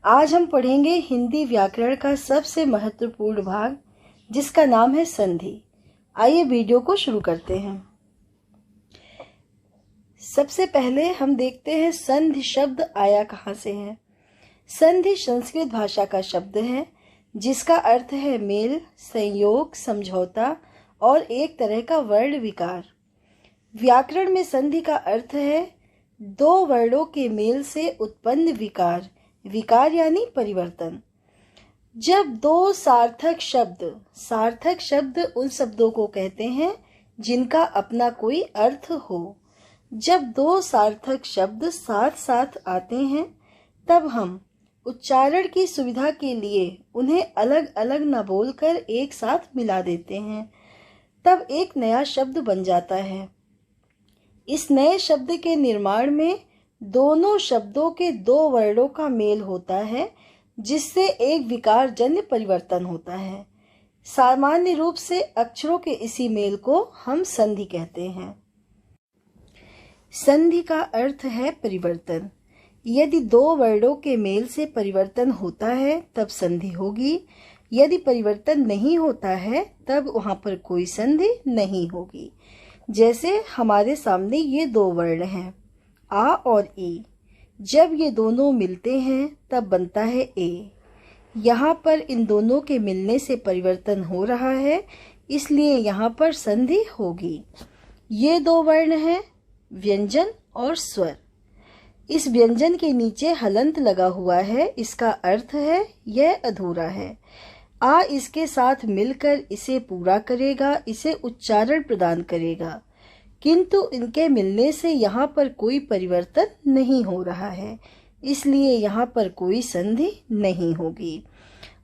आज हम पढ़ेंगे हिंदी व्याकरण का सबसे महत्वपूर्ण भाग, जिसका नाम है संधि। आइए वीडियो को शुरू करते हैं। सबसे पहले हम देखते हैं संधि शब्द आया कहाँ से है। संधि संस्कृत भाषा का शब्द है जिसका अर्थ है मेल, संयोग, समझौता और एक तरह का वर्ण विकार। व्याकरण में संधि का अर्थ है दो वर्णों के मेल से उत्पन्न विकार। विकार यानी परिवर्तन। जब दो सार्थक शब्द उन शब्दों को कहते हैं जिनका अपना कोई अर्थ हो। जब दो सार्थक शब्द साथ साथ आते हैं तब हम उच्चारण की सुविधा के लिए उन्हें अलग अलग न बोलकर एक साथ मिला देते हैं, तब एक नया शब्द बन जाता है। इस नए शब्द के निर्माण में दोनों शब्दों के दो वर्णों का मेल होता है, जिससे एक विकारजन्य परिवर्तन होता है। सामान्य रूप से अक्षरों के इसी मेल को हम संधि कहते हैं। संधि का अर्थ है परिवर्तन। यदि दो वर्णों के मेल से परिवर्तन होता है तब संधि होगी। यदि परिवर्तन नहीं होता है तब वहां पर कोई संधि नहीं होगी। जैसे हमारे सामने ये दो वर्ण हैं, आ और ई। जब ये दोनों मिलते हैं तब बनता है ए। यहाँ पर इन दोनों के मिलने से परिवर्तन हो रहा है, इसलिए यहाँ पर संधि होगी। ये दो वर्ण हैं व्यंजन और स्वर। इस व्यंजन के नीचे हलंत लगा हुआ है, इसका अर्थ है यह अधूरा है। आ इसके साथ मिलकर इसे पूरा करेगा, इसे उच्चारण प्रदान करेगा, किंतु इनके मिलने से यहाँ पर कोई परिवर्तन नहीं हो रहा है, इसलिए यहाँ पर कोई संधि नहीं होगी।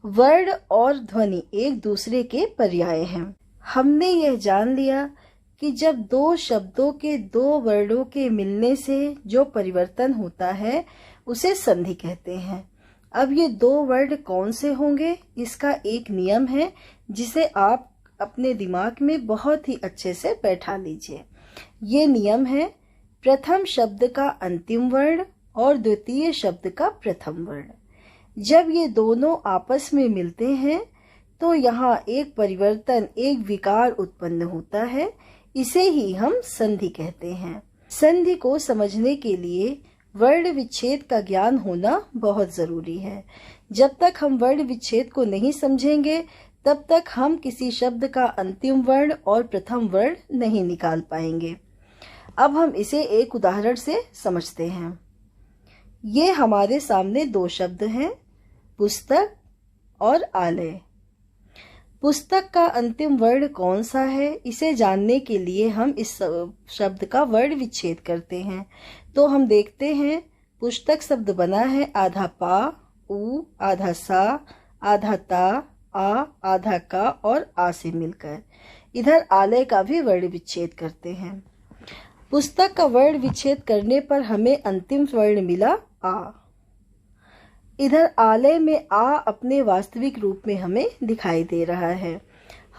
वर्ण और ध्वनि एक दूसरे के पर्याय हैं। हमने यह जान लिया कि जब दो शब्दों के दो वर्णों के मिलने से जो परिवर्तन होता है उसे संधि कहते हैं। अब ये दो वर्ण कौन से होंगे, इसका एक नियम है जिसे आप अपने दिमाग में बहुत ही अच्छे से बैठा लीजिए। ये नियम है प्रथम शब्द का अंतिम वर्ण और द्वितीय शब्द का प्रथम वर्ण। जब ये दोनों आपस में मिलते हैं तो यहाँ एक परिवर्तन, एक विकार उत्पन्न होता है। इसे ही हम संधि कहते हैं। संधि को समझने के लिए वर्ण विच्छेद का ज्ञान होना बहुत जरूरी है। जब तक हम वर्ण विच्छेद को नहीं समझेंगे तब तक हम किसी शब्द का अंतिम वर्ण और प्रथम वर्ण नहीं निकाल पाएंगे। अब हम इसे एक उदाहरण से समझते हैं। ये हमारे सामने दो शब्द हैं, पुस्तक और आलय। पुस्तक का अंतिम वर्ण कौन सा है, इसे जानने के लिए हम इस शब्द का वर्ण विच्छेद करते हैं। तो हम देखते हैं पुस्तक शब्द बना है आधा पा, उ, आधा सा, आधा ता, आ, आधा का और आ से मिलकर। इधर आलय का भी वर्ण विच्छेद करते हैं। पुस्तक का वर्ण विच्छेद करने पर हमें अंतिम वर्ण मिला आ। इधर आलय में आ अपने वास्तविक रूप में हमें दिखाई दे रहा है।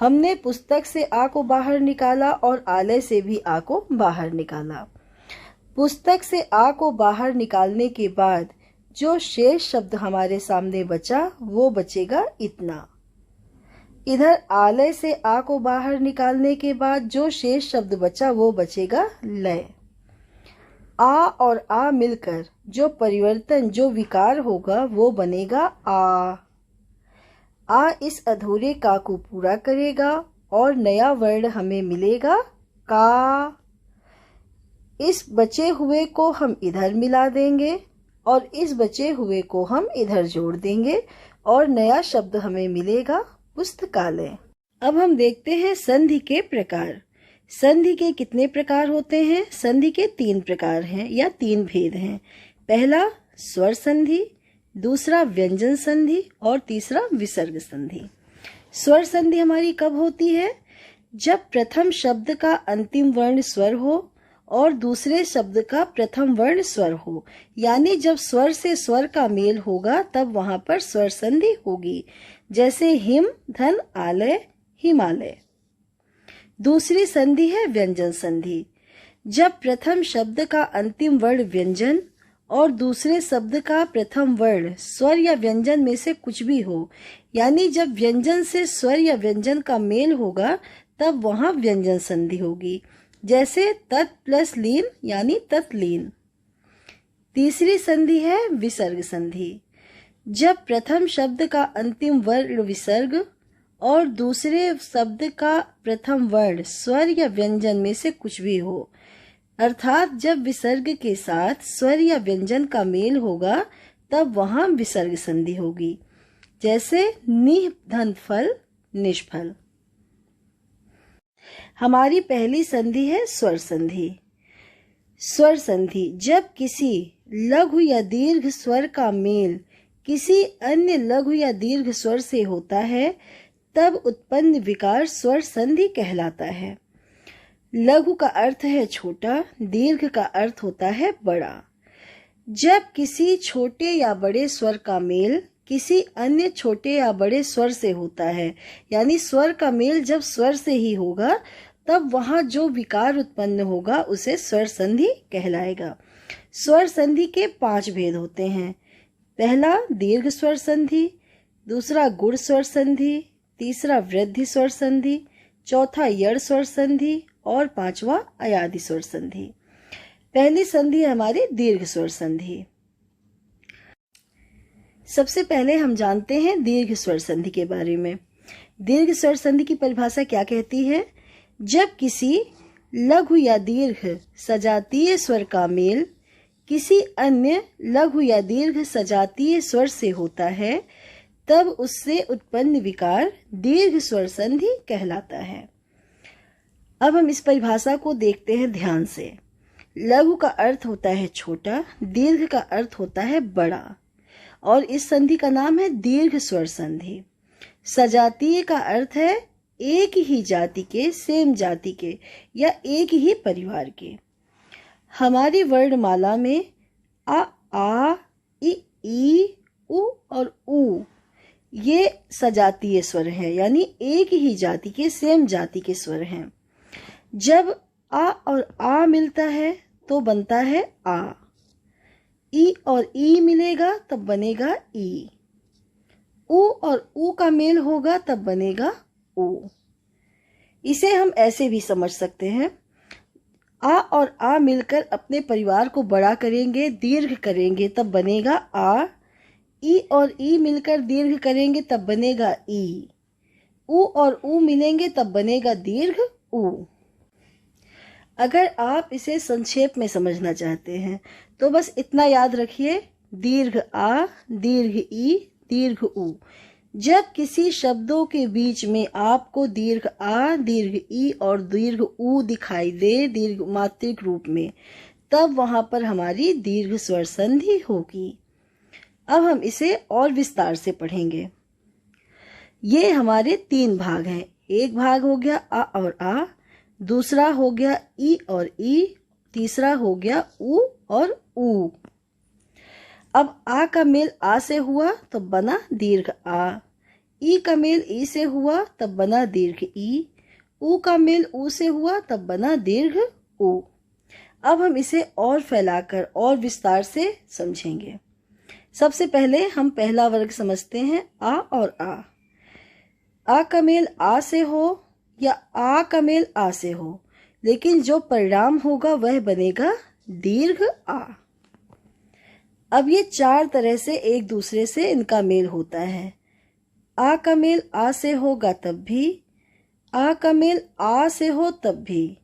हमने पुस्तक से आ को बाहर निकाला और आलय से भी आ को बाहर निकाला। पुस्तक से आ को बाहर निकालने के बाद जो शेष शब्द हमारे सामने बचा वो बचेगा इतना। इधर आलय से आ को बाहर निकालने के बाद जो शेष शब्द बचा वो बचेगा लय। आ और आ मिलकर जो परिवर्तन, जो विकार होगा वो बनेगा आ। आ इस अधूरे का को पूरा करेगा और नया वर्ण हमें मिलेगा का। इस बचे हुए को हम इधर मिला देंगे और इस बचे हुए को हम इधर जोड़ देंगे और नया शब्द हमें मिलेगा पुस्तकालय। अब हम देखते हैं संधि के प्रकार। संधि के कितने प्रकार होते हैं? संधि के तीन प्रकार हैं या तीन भेद हैं। पहला स्वर संधि, दूसरा व्यंजन संधि और तीसरा विसर्ग संधि। स्वर संधि हमारी कब होती है? जब प्रथम शब्द का अंतिम वर्ण स्वर हो और दूसरे शब्द का प्रथम वर्ण स्वर हो, यानी जब स्वर से स्वर का मेल होगा तब वहां पर स्वर संधि होगी। जैसे हिम, धन, आलय, हिमालय। दूसरी संधि है व्यंजन संधि। जब प्रथम शब्द का अंतिम वर्ण व्यंजन और दूसरे शब्द का प्रथम वर्ण स्वर या व्यंजन में से कुछ भी हो, यानी जब व्यंजन से स्वर या व्यंजन का मेल होगा तब वहां व्यंजन संधि होगी। जैसे तत् प्लस लीन यानी तत्लीन। तीसरी संधि है विसर्ग संधि। जब प्रथम शब्द का अंतिम वर्ण विसर्ग और दूसरे शब्द का प्रथम वर्ण स्वर या व्यंजन में से कुछ भी हो, अर्थात जब विसर्ग के साथ स्वर या व्यंजन का मेल होगा तब वहां विसर्ग संधि होगी। जैसे निह धन फल निष्फल। हमारी पहली संधि है स्वर संधि। स्वर संधि जब किसी लघु या दीर्घ स्वर का मेल किसी अन्य लघु या दीर्घ स्वर से होता है तब उत्पन्न विकार स्वर संधि कहलाता है। लघु का अर्थ है छोटा, दीर्घ का अर्थ होता है बड़ा। जब किसी छोटे या बड़े स्वर का मेल किसी अन्य छोटे या बड़े स्वर से होता है, यानी स्वर का मेल जब स्वर से ही होगा तब वहां जो विकार उत्पन्न होगा उसे स्वर संधि कहलाएगा। स्वर संधि के 5 भेद होते हैं। पहला दीर्घ स्वर संधि, दूसरा गुण स्वर संधि, तीसरा वृद्धि स्वर संधि, चौथा यड़ स्वर संधि और 5वां अयादि स्वर संधि। पहली संधि हमारी दीर्घ स्वर संधि। सबसे पहले हम जानते हैं दीर्घ स्वर संधि के बारे में। दीर्घ स्वर संधि की परिभाषा क्या कहती है? जब किसी लघु या दीर्घ सजातीय स्वर का मेल किसी अन्य लघु या दीर्घ सजातीय स्वर से होता है तब उससे उत्पन्न विकार दीर्घ स्वर संधि कहलाता है। अब हम इस परिभाषा को देखते हैं ध्यान से। लघु का अर्थ होता है छोटा, दीर्घ का अर्थ होता है बड़ा और इस संधि का नाम है दीर्घ स्वर संधि। सजातीय का अर्थ है एक ही जाति के, सेम जाति के या एक ही परिवार के। हमारी वर्णमाला में आ, ई, उ और ऊ ये सजातीय स्वर हैं, यानी एक ही जाति के, सेम जाति के स्वर हैं। जब आ और आ मिलता है तो बनता है आ। ई और ई मिलेगा तब बनेगा ई। उ और ऊ का मेल होगा तब बनेगा ऊ। इसे हम ऐसे भी समझ सकते हैं, आ और आ मिलकर अपने परिवार को बड़ा करेंगे, दीर्घ करेंगे तब बनेगा आ। ई और ई मिलकर दीर्घ करेंगे तब बनेगा ई। उ और ऊ मिलेंगे तब बनेगा दीर्घ ऊ। अगर आप इसे संक्षेप में समझना चाहते हैं तो बस इतना याद रखिए, दीर्घ आ, दीर्घ ई, दीर्घ ऊ। जब किसी शब्दों के बीच में आपको दीर्घ आ, दीर्घ ई और दीर्घ ऊ दिखाई दे दीर्घ मात्रिक रूप में, तब वहां पर हमारी दीर्घ स्वर संधि होगी। अब हम इसे और विस्तार से पढ़ेंगे। ये हमारे 3 भाग हैं। एक भाग हो गया आ और आ, दूसरा हो गया ई और ई, तीसरा हो गया ऊ और ऊ। अब आ का मेल आ से हुआ तो बना दीर्घ आ, ई का मेल ई से हुआ तब बना दीर्घ ई, ऊ का मेल ऊ से हुआ तब बना दीर्घ ऊ। अब हम इसे और फैलाकर और विस्तार से समझेंगे। सबसे पहले हम पहला वर्ग समझते हैं, आ और आ। आ का मेल आ से हो या आ का मेल आ से हो, लेकिन जो परिणाम होगा वह बनेगा दीर्घ आ। अब ये 4 तरह से एक दूसरे से इनका मेल होता है। आ का मेल आ से होगा तब भी, आ का मेल आ से हो तब भी,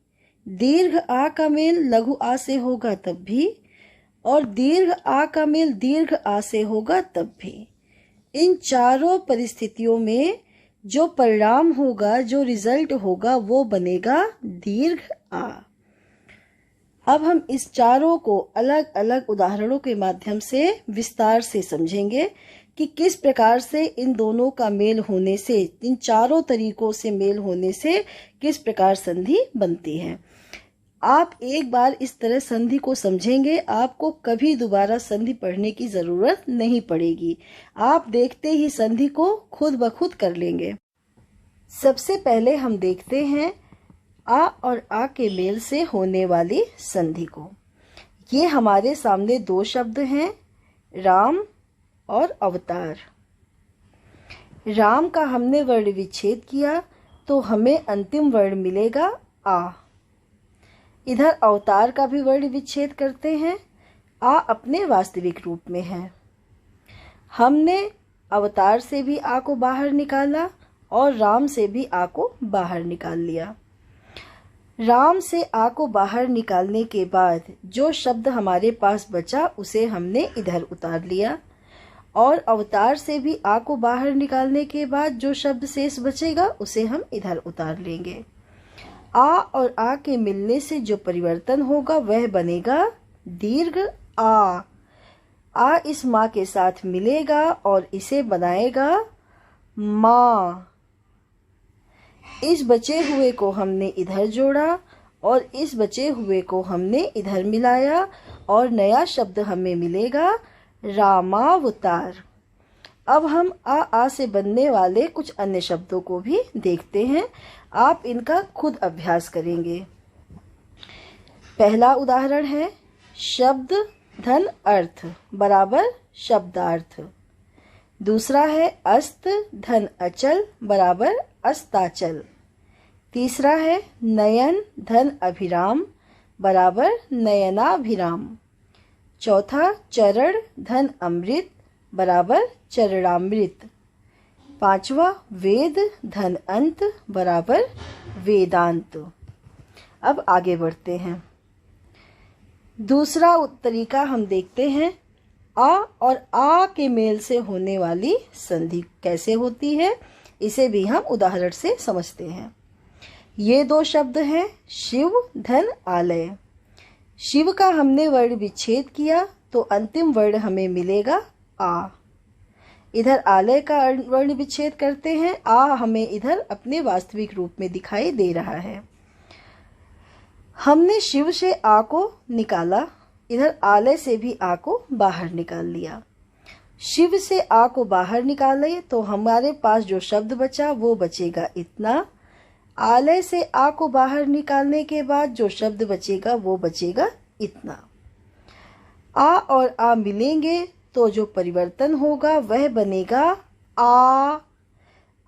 दीर्घ आ का मेल लघु आ से होगा तब भी और दीर्घ आ का मेल दीर्घ आ से होगा तब भी। इन चारों परिस्थितियों में जो परिणाम होगा, जो रिजल्ट होगा, वो बनेगा दीर्घ आ। अब हम इस चारों को अलग अलग उदाहरणों के माध्यम से विस्तार से समझेंगे कि किस प्रकार से इन दोनों का मेल होने से, इन चारों तरीकों से मेल होने से किस प्रकार संधि बनती है। आप एक बार इस तरह संधि को समझेंगे, आपको कभी दोबारा संधि पढ़ने की जरूरत नहीं पड़ेगी। आप देखते ही संधि को खुद ब खुद कर लेंगे। सबसे पहले हम देखते हैं आ और आ के मेल से होने वाली संधि को। ये हमारे सामने दो शब्द हैं, राम और अवतार। राम का हमने वर्ण विच्छेद किया तो हमें अंतिम वर्ण मिलेगा आ। इधर अवतार का भी वर्ण विच्छेद करते हैं, आ अपने वास्तविक रूप में है। हमने अवतार से भी आ को बाहर निकाला और राम से भी आ को बाहर निकाल लिया। राम से आ को बाहर निकालने के बाद जो शब्द हमारे पास बचा उसे हमने इधर उतार लिया, और अवतार से भी आ को बाहर निकालने के बाद जो शब्द शेष बचेगा उसे हम इधर उतार लेंगे। आ और आ के मिलने से जो परिवर्तन होगा वह बनेगा दीर्घ आ। आ इस माँ के साथ मिलेगा और इसे बनाएगा माँ। इस बचे हुए को हमने इधर जोड़ा और इस बचे हुए को हमने इधर मिलाया और नया शब्द हमें मिलेगा रामावतार। अब हम आ से बनने वाले कुछ अन्य शब्दों को भी देखते हैं। आप इनका खुद अभ्यास करेंगे। पहला उदाहरण है शब्द धन अर्थ बराबर शब्दार्थ। दूसरा है अस्त धन अचल बराबर अस्ताचल। तीसरा है नयन धन अभिराम बराबर नयनाभिराम। चौथा चरण धन अमृत बराबर चरणामृत। पांचवा वेद धन अंत बराबर वेदांत। अब आगे बढ़ते हैं। दूसरा तरीका हम देखते हैं, आ और आ के मेल से होने वाली संधि कैसे होती है, इसे भी हम उदाहरण से समझते हैं। ये दो शब्द हैं शिव धन आलय। शिव का हमने वर्ण विच्छेद किया तो अंतिम वर्ण हमें मिलेगा आ। इधर आलय का वर्ण विच्छेद करते हैं, आ हमें इधर अपने वास्तविक रूप में दिखाई दे रहा है। हमने शिव से आ को निकाला, इधर आलय से भी आ को बाहर निकाल लिया। शिव से आ को बाहर निकाले तो हमारे पास जो शब्द बचा वो बचेगा इतना। आलय से आ को बाहर निकालने के बाद जो शब्द बचेगा वो बचेगा इतना। आ और आ मिलेंगे तो जो परिवर्तन होगा वह बनेगा आ।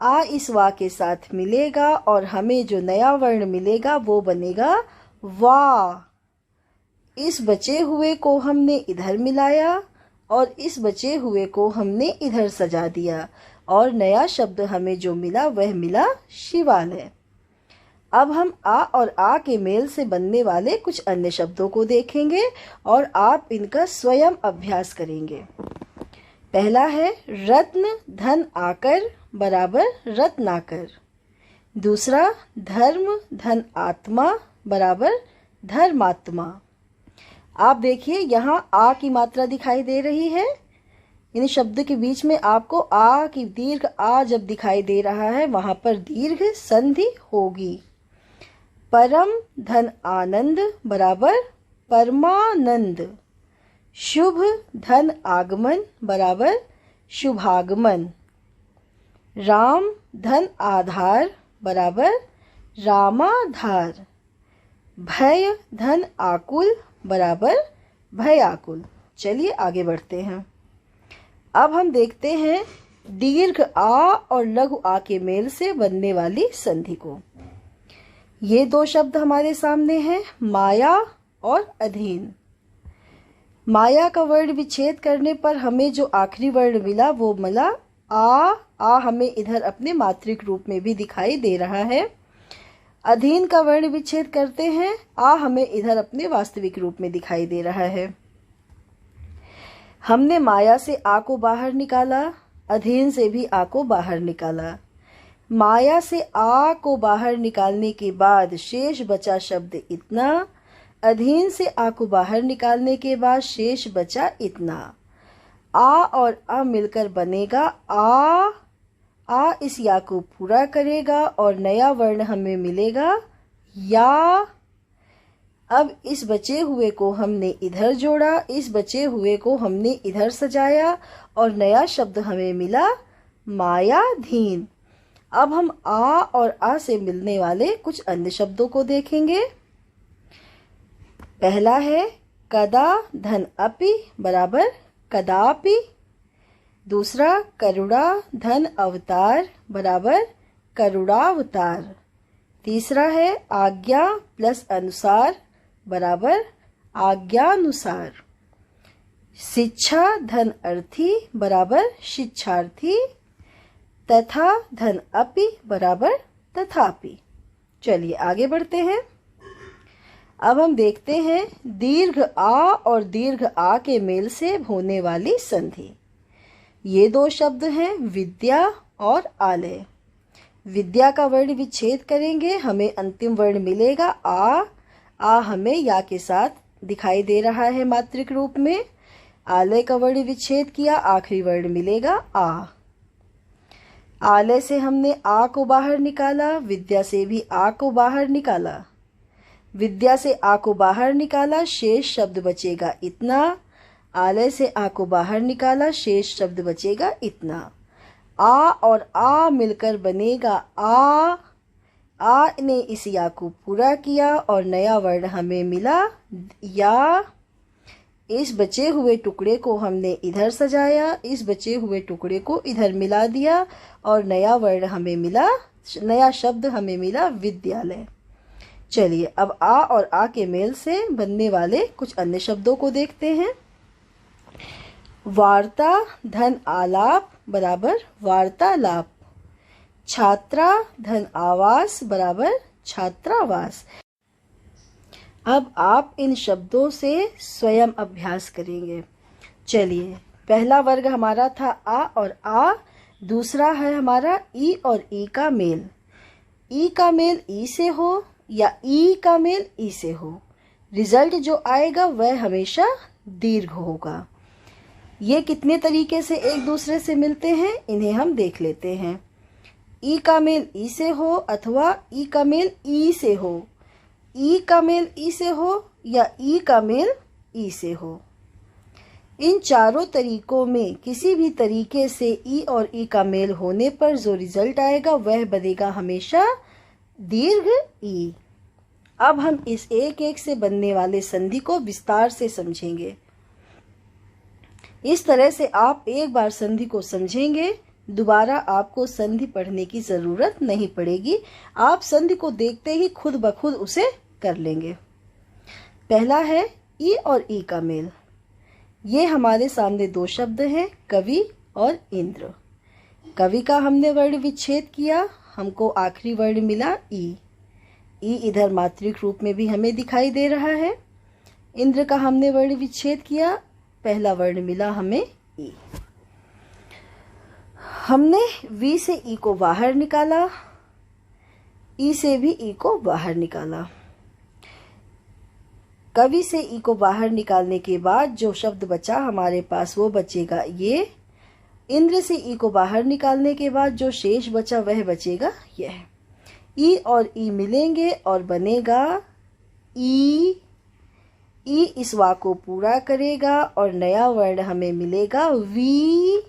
आ इस वा के साथ मिलेगा और हमें जो नया वर्ण मिलेगा वो बनेगा वा। इस बचे हुए को हमने इधर मिलाया और इस बचे हुए को हमने इधर सजा दिया और नया शब्द हमें जो मिला वह मिला शिवालय। अब हम आ और आ के मेल से बनने वाले कुछ अन्य शब्दों को देखेंगे और आप इनका स्वयं अभ्यास करेंगे। पहला है रत्न धन आकर बराबर रत्नाकर। दूसरा धर्म धन आत्मा बराबर धर्मात्मा। आप देखिए यहाँ आ की मात्रा दिखाई दे रही है। इन शब्द के बीच में आपको आ की दीर्घ आ जब दिखाई दे रहा है वहां पर दीर्घ संधि होगी। परम धन आनंद बराबर परमानंद। शुभ धन आगमन बराबर शुभागमन। राम धन आधार बराबर रामाधार। भय धन आकुल बराबर भयाकुल। चलिए आगे बढ़ते हैं। अब हम देखते हैं दीर्घ आ और लघु आ के मेल से बनने वाली संधि को। ये दो शब्द हमारे सामने हैं, माया और अधीन। माया का वर्ण विच्छेद करने पर हमें जो आखिरी वर्ण मिला वो मिला आ। आ हमें इधर अपने मात्रिक रूप में भी दिखाई दे रहा है। अधीन का वर्ण विच्छेद करते हैं, आ हमें इधर अपने वास्तविक रूप में दिखाई दे रहा है। हमने माया से आ को बाहर निकाला, अधीन से भी आ को बाहर निकाला। माया से आ को बाहर निकालने के बाद शेष बचा शब्द इतना। अधीन से आ को बाहर निकालने के बाद शेष बचा इतना। आ और आ मिलकर बनेगा आ। आ इस या को पूरा करेगा और नया वर्ण हमें मिलेगा या। अब इस बचे हुए को हमने इधर जोड़ा, इस बचे हुए को हमने इधर सजाया और नया शब्द हमें मिला मायाधीन। अब हम आ और आ से मिलने वाले कुछ अन्य शब्दों को देखेंगे। पहला है कदा धन अपि बराबर कदापि। दूसरा करुणा धन अवतार बराबर करुणावतार। तीसरा है आज्ञा प्लस अनुसार बराबर आज्ञानुसार। शिक्षा धन अर्थी बराबर शिक्षार्थी। तथा धन अपि बराबर तथापि। चलिए आगे बढ़ते हैं। अब हम देखते हैं दीर्घ आ और दीर्घ आ के मेल से होने वाली संधि। ये दो शब्द हैं विद्या और आलय। विद्या का वर्ण विच्छेद करेंगे, हमें अंतिम वर्ण मिलेगा आ। आ हमें या के साथ दिखाई दे रहा है मात्रिक रूप में। आलय का वर्ण विच्छेद किया, आखिरी वर्ण मिलेगा आ। आलय से हमने आ को बाहर निकाला, विद्या से भी आ को बाहर निकाला। विद्या से आ को बाहर निकाला, शेष शब्द बचेगा इतना। आलय से आ को बाहर निकाला, शेष शब्द बचेगा इतना। आ और आ मिलकर बनेगा आ। आ ने इस या को पूरा किया और नया वर्ण हमें मिला या। इस बचे हुए टुकड़े को हमने इधर सजाया, इस बचे हुए टुकड़े को इधर मिला दिया और नया वर्ण हमें मिला, नया शब्द हमें मिला विद्यालय। चलिए अब आ और आ के मेल से बनने वाले कुछ अन्य शब्दों को देखते हैं। वार्ता धन आलाप बराबर वार्तालाप। छात्रा धन आवास बराबर छात्रावास। अब आप इन शब्दों से स्वयं अभ्यास करेंगे। चलिए पहला वर्ग हमारा था आ और आ। दूसरा है हमारा ई और ई का मेल। ई का मेल ई से हो या ई का मेल ई से हो, रिजल्ट जो आएगा वह हमेशा दीर्घ होगा। ये कितने तरीके से एक दूसरे से मिलते हैं इन्हें हम देख लेते हैं। ई का मेल ई से हो अथवा ई का मेल ई से हो, ई का मेल ई से हो या ई का मेल ई से हो। इन चारों तरीकों में किसी भी तरीके से ई और ई का मेल होने पर जो रिजल्ट आएगा वह बनेगा हमेशा दीर्घ ई। अब हम इस एक एक से बनने वाले संधि को विस्तार से समझेंगे। इस तरह से आप एक बार संधि को समझेंगे, दोबारा आपको संधि पढ़ने की जरूरत नहीं पड़ेगी। आप संधि को देखते ही खुद ब खुद उसे कर लेंगे। पहला है ई और ई का मेल। ये हमारे सामने दो शब्द हैं, कवि और इंद्र। कवि का हमने वर्ण विच्छेद किया, हमको आखिरी वर्ण मिला ई। ई इधर मात्रिक रूप में भी हमें दिखाई दे रहा है। इंद्र का हमने वर्ण विच्छेद किया, पहला वर्ण मिला हमें ई। हमने वी से ई को बाहर निकाला, ई से भी ई को बाहर निकाला। कवि से ई को बाहर निकालने के बाद जो शब्द बचा हमारे पास वो बचेगा ये। इंद्र से ई को बाहर निकालने के बाद जो शेष बचा वह बचेगा यह। ई और ई मिलेंगे और बनेगा ई। ई इस वा को पूरा करेगा और नया वर्ण हमें मिलेगा वी।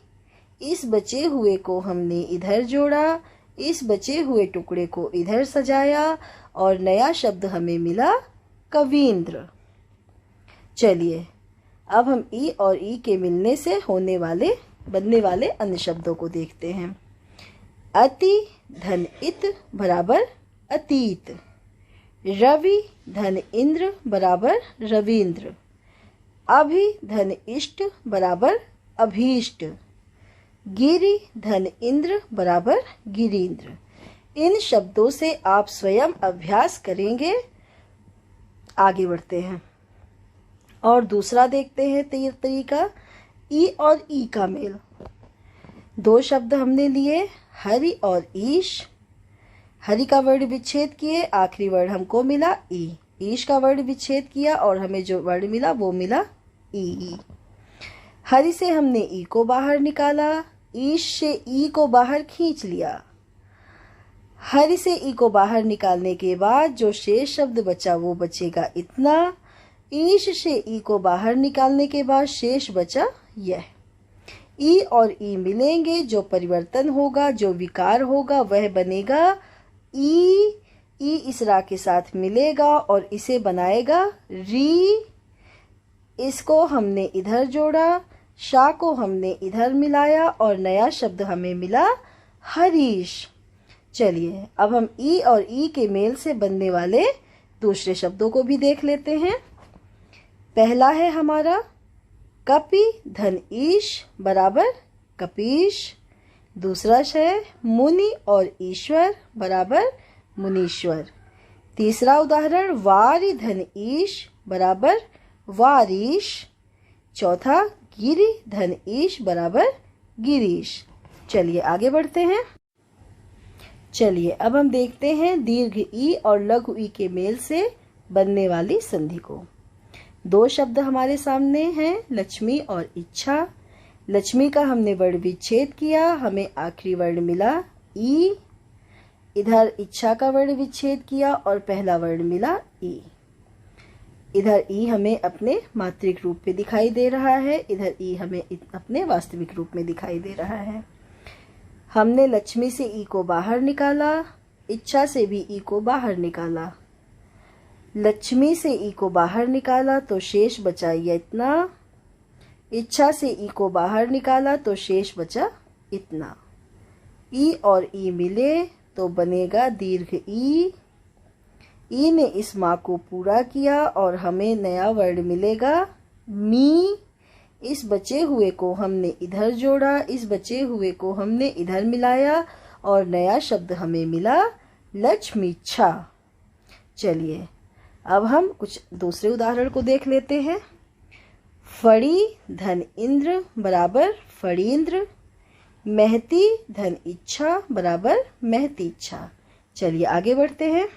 इस बचे हुए को हमने इधर जोड़ा, इस बचे हुए टुकड़े को इधर सजाया और नया शब्द हमें मिला कवींद्र। चलिए अब हम ई और ई के मिलने से बनने वाले अन्य शब्दों को देखते हैं। अति धन इत बराबर अतीत। रवि धन इंद्र बराबर रवींद्र। अभि धन इष्ट बराबर अभीष्ट। गिरि धन इंद्र बराबर गिरींद्र। इन शब्दों से आप स्वयं अभ्यास करेंगे। आगे बढ़ते हैं और दूसरा देखते हैं तरीका ई और ई का मेल। दो शब्द हमने लिए, हरि और ईश। हरि का वर्ण विच्छेद किए, आखिरी वर्ण हमको मिला ई। ईश का वर्ण विच्छेद किया और हमें जो वर्ण मिला वो मिला ई। हरि से हमने ई को बाहर निकाला, ईश से ई को बाहर खींच लिया। हरि से ई को बाहर निकालने के बाद जो शेष शब्द बचा वो बचेगा इतना। ईश से ई को बाहर निकालने के बाद शेष बचा यह। ई और ई मिलेंगे, जो परिवर्तन होगा, जो विकार होगा वह बनेगा ई। ई इस रा के साथ मिलेगा और इसे बनाएगा री। इसको हमने इधर जोड़ा, शा को हमने इधर मिलाया और नया शब्द हमें मिला हरीश। चलिए अब हम ई और ई के मेल से बनने वाले दूसरे शब्दों को भी देख लेते हैं। पहला है हमारा कपि धन ईश बराबर कपीश। दूसरा है मुनि और ईश्वर बराबर मुनीश्वर। तीसरा उदाहरण वारि धन ईश बराबर वारीश। चौथा गिरि धन ईश बराबर गिरीश। चलिए आगे बढ़ते हैं। चलिए अब हम देखते हैं दीर्घ ई और लघु ई के मेल से बनने वाली संधि को। दो शब्द हमारे सामने हैं, लक्ष्मी और इच्छा। लक्ष्मी का हमने वर्ण विच्छेद किया, हमें आखिरी वर्ण मिला ई। इधर इच्छा का वर्ण विच्छेद किया और पहला वर्ण मिला ई। इधर ई हमें अपने मात्रिक रूप में दिखाई दे रहा है, इधर ई हमें अपने वास्तविक रूप में दिखाई दे रहा है। हमने लक्ष्मी से ई को बाहर निकाला, इच्छा से भी ई को बाहर निकाला। लक्ष्मी से ई को बाहर निकाला तो शेष बचा ये इतना। इच्छा से ई को बाहर निकाला तो शेष बचा इतना। ई और ई मिले तो बनेगा दीर्घ ई। ई ने इस माँ को पूरा किया और हमें नया वर्ण मिलेगा मी। इस बचे हुए को हमने इधर जोड़ा, इस बचे हुए को हमने इधर मिलाया और नया शब्द हमें मिला लक्ष्मीच्छा। चलिए अब हम कुछ दूसरे उदाहरण को देख लेते हैं। फड़ी धन इंद्र बराबर फड़ींद्र। महती धन इच्छा बराबर महती इच्छा। चलिए आगे बढ़ते हैं।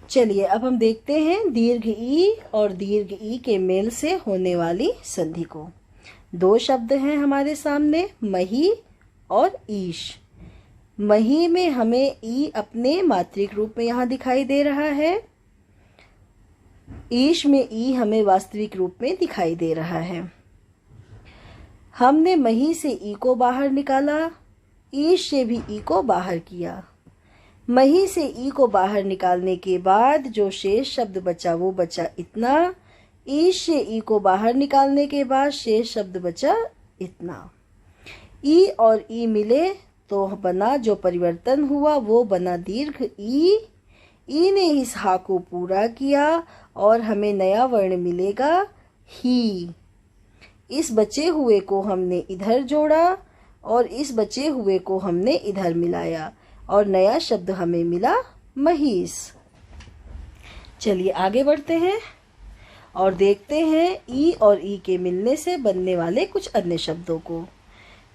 चलिए अब हम देखते हैं दीर्घ ई और दीर्घ ई के मेल से होने वाली संधि को। दो शब्द हैं हमारे सामने, मही और ईश। मही में हमें ई अपने मात्रिक रूप में यहाँ दिखाई दे रहा है, ईश में ई हमें वास्तविक रूप में दिखाई दे रहा है। हमने मही से ई को बाहर निकाला, ईश से भी ई को बाहर किया। मही से ई को बाहर निकालने के बाद जो शेष शब्द बचा वो बचा इतना। ईश से ई को बाहर निकालने के बाद शेष शब्द बचा इतना। ई और ई मिले तो बना, जो परिवर्तन हुआ वो बना दीर्घ ई। ई ने इस हा को पूरा किया और हमें नया वर्ण मिलेगा ही। इस बचे हुए को हमने इधर जोड़ा और इस बचे हुए को हमने इधर मिलाया और नया शब्द हमें मिला महिष। चलिए आगे बढ़ते हैं और देखते हैं ई और ई के मिलने से बनने वाले कुछ अन्य शब्दों को।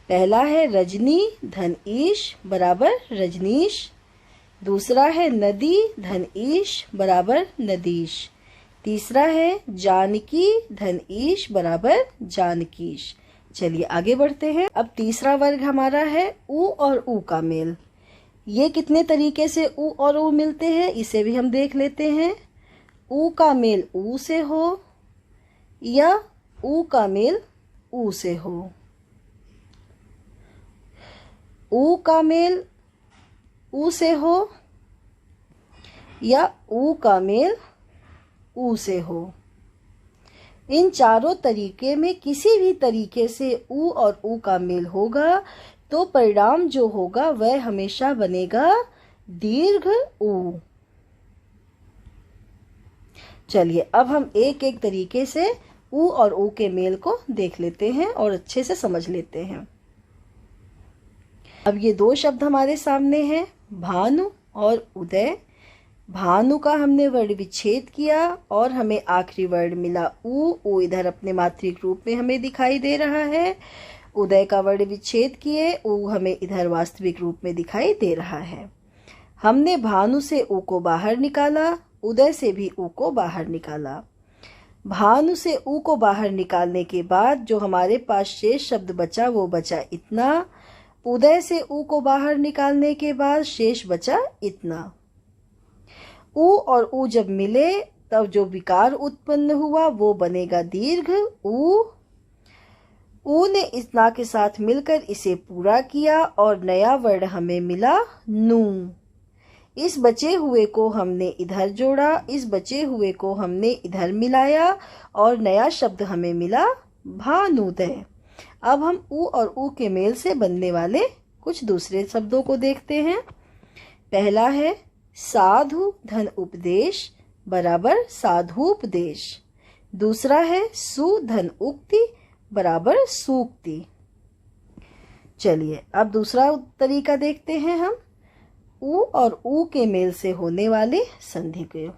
पहला है रजनी धन ईश बराबर रजनीश। दूसरा है नदी धन ईश बराबर नदीश। तीसरा है जानकी धन ईश बराबर जानकीश। चलिए आगे बढ़ते हैं। अब तीसरा वर्ग हमारा है ऊ और ऊ का मेल। ये कितने तरीके से ऊ और ऊ मिलते हैं इसे भी हम देख लेते हैं। ऊ का मेल ऊ से हो या ऊ का मेल ऊ से हो। ऊ का मेल ऊ से हो या ऊ का मेल ऊ से हो। इन चारों तरीके में किसी भी तरीके से ऊ और ऊ का मेल होगा तो परिणाम जो होगा वह हमेशा बनेगा दीर्घ ऊ। चलिए अब हम एक एक तरीके से ऊ और ऊ के मेल को देख लेते हैं और अच्छे से समझ लेते हैं। अब ये दो शब्द हमारे सामने हैं, भानु और उदय। भानु का हमने वर्ण विच्छेद किया और हमें आखिरी वर्ण मिला ऊ। ऊ इधर अपने मात्रिक रूप में हमें दिखाई दे रहा है। उदय का वर्ण विच्छेद किए, ऊ हमें इधर वास्तविक रूप में दिखाई दे रहा है। हमने भानु से ऊ को बाहर निकाला, उदय से भी ऊ को बाहर निकाला। भानु से ऊ को बाहर निकालने के बाद जो हमारे पास शेष शब्द बचा वो बचा इतना। उदय से ऊ को बाहर निकालने के बाद शेष बचा इतना। ऊ और ऊ जब मिले तब जो विकार उत्पन्न हुआ वो बनेगा दीर्घ ऊ। ऊ ने इस ना के साथ मिलकर इसे पूरा किया और नया वर्ण हमें मिला नू। इस बचे हुए को हमने इधर जोड़ा, इस बचे हुए को हमने इधर मिलाया और नया शब्द हमें मिला भानुदय। अब हम ऊ और ऊ के मेल से बनने वाले कुछ दूसरे शब्दों को देखते हैं। पहला है साधु धन उपदेश बराबर साधुपदेश। दूसरा है सुधन उक्ति बराबर सूक्ति। चलिए अब दूसरा तरीका देखते हैं हम ऊ और ऊ के मेल से होने वाले संधि को।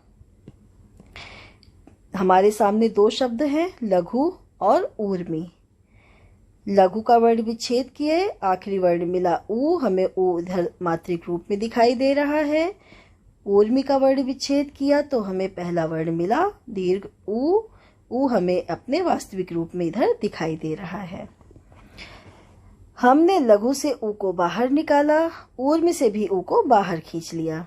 हमारे सामने दो शब्द हैं लघु और ऊर्मी। लघु का वर्ण विच्छेद किए, आखिरी वर्ण मिला ऊ, हमें ऊ इधर मात्रिक रूप में दिखाई दे रहा है। ऊर्मी का वर्ण विच्छेद किया तो हमें पहला वर्ण मिला दीर्घ ऊ हमें अपने वास्तविक रूप में इधर दिखाई दे रहा है। हमने लघु से ऊ को बाहर निकाला, ऊर्मी से भी ऊ को बाहर खींच लिया।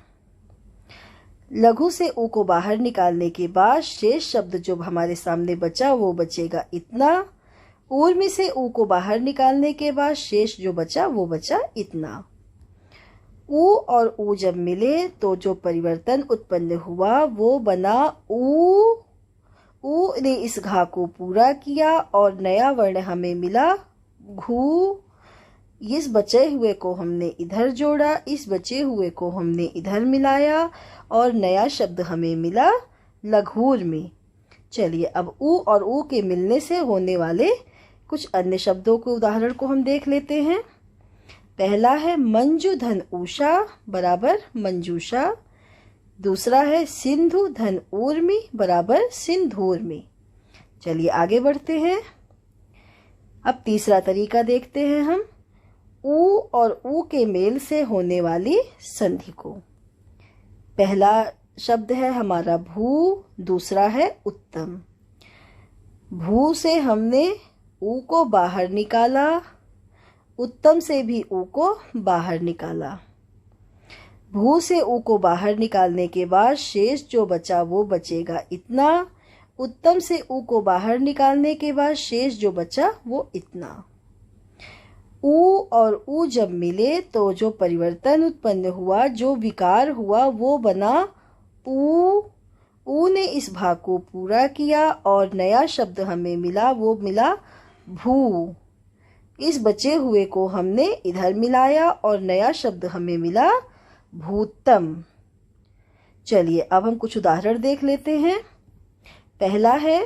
लघु से ऊ को बाहर निकालने के बाद शेष शब्द जो हमारे सामने बचा वो बचेगा इतना। ऊर्मी से ऊ को बाहर निकालने के बाद शेष जो बचा वो बचा इतना। ऊ और ऊ जब मिले तो जो परिवर्तन उत्पन्न हुआ वो बना ऊ। ऊ ने इस घा को पूरा किया और नया वर्ण हमें मिला घू। इस बचे हुए को हमने इधर जोड़ा, इस बचे हुए को हमने इधर मिलाया और नया शब्द हमें मिला लघूर्मी। चलिए अब ऊ और ऊ के मिलने से होने वाले कुछ अन्य शब्दों के उदाहरण को हम देख लेते हैं। पहला है मंजू धन उषा बराबर मंजूषा। दूसरा है सिंधु धन ऊर्मी बराबर सिंधूर्मी। चलिए आगे बढ़ते हैं। अब तीसरा तरीका देखते हैं हम ऊ और ऊ के मेल से होने वाली संधि को। पहला शब्द है हमारा भू, दूसरा है उत्तम। भू से हमने ऊ को बाहर निकाला, उत्तम से भी ऊ को बाहर निकाला। भू से ऊ को बाहर निकालने के बाद शेष जो बचा वो बचेगा इतना। उत्तम से ऊ को बाहर निकालने के बाद शेष जो बचा वो इतना। ऊ और ऊ जब मिले तो जो परिवर्तन उत्पन्न हुआ, जो विकार हुआ वो बना ऊ। ऊ ने इस भाग को पूरा किया और नया शब्द हमें मिला वो मिला भू। इस बचे हुए को हमने इधर मिलाया और नया शब्द हमें मिला भूतम। चलिए अब हम कुछ उदाहरण देख लेते हैं। पहला है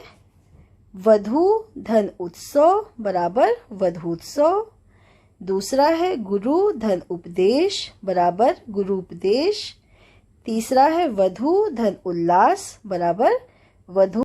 वधु धन उत्सव बराबर वधूत्सव। दूसरा है गुरु धन उपदेश बराबर गुरुपदेश। तीसरा है वधु धन उल्लास बराबर वधु